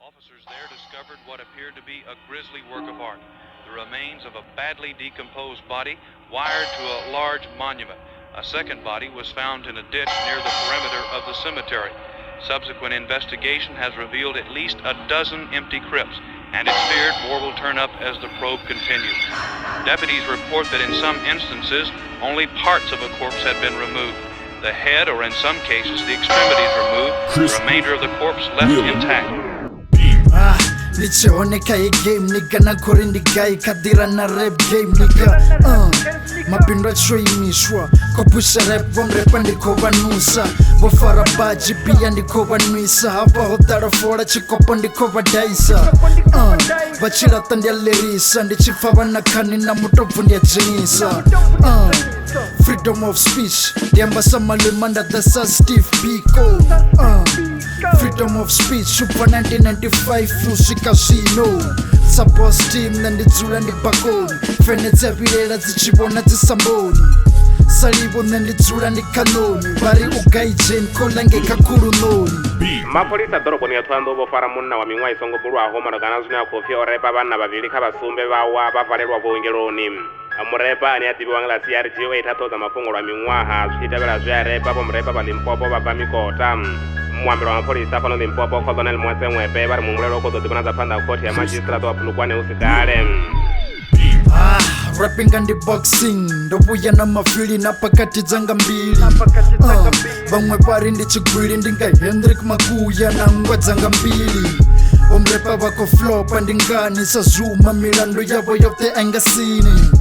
Officers there discovered what appeared to be a grisly work of art, the remains of a badly decomposed body wired to a large monument. A second body was found in a ditch near the perimeter of the cemetery. Subsequent investigation has revealed at least a dozen empty crypts, and it's feared more will turn up as the probe continues. Deputies report that in some instances, only parts of a corpse had been removed. The head, or in some cases, the extremities removed, the remainder of the corpse left intact. Nichioneka hii game nigga na korindi guy kadira na rap game nigga mapindwa choimishwa kopusha rap wamrepa ndiko vanusa vofara baji pia ndiko vanwisa hapa hotara fora chikopo ndiko vadaisa vachirata ndialerisa ndichifa vanakani na mutobvu ndiajinisa freedom of speech ndiambasa malemanda thasa Steve Biko freedom of speech upa 1995 usvika zvino sabos team nandidzula ndibakoni fenetse virera dzichivona dzisamboni salivo nandidzula ndikanoni vari ugaijeni kolange kakurunoni mapurisa dhoroboni ya Twanzo vofara munna wa ming'wa isongobulwaho malogana zwino yakofya orepa vana vaviri kha vasumbe vawa vavalelwa vuongeloni murepa ani ativiwa ngala CRG oitatoza mafungo lwa ming'waha zvichitavela zvearepa vomurepa va Limpopo vabva mikota muambiro wa mapurisa pano Limpopo Colonel Mwese Mwepe vari mungulelo ukozodibona za panda koti ya magistrate wa Pulukwane usikale rapping and boxing ndovuya na mafili na pakati dzanga mbili vamwe vari ndichigwili ndinga Hendrik Makuya na ngwa dzanga mbili omrepa vako flopa ndinganisa zuma milandu yavo yote engasini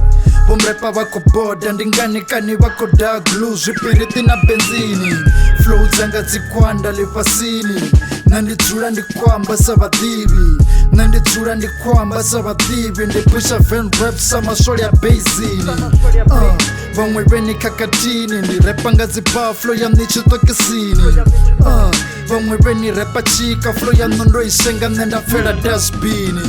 vomrepa vako boda ndinganikani vako daglu zvipiriti na benzini flow dzanga dzikwanda lefasini nandidzula ndikwamba savadhivi nandidzula ndikwamba savadhivi ndipusha van rap samaswole ya basini vamwe venikakatini ndirepa ngadzipa flow ya mnichitokisini vamwe venirepa chika flow ya nondo isenga nendafela dasbini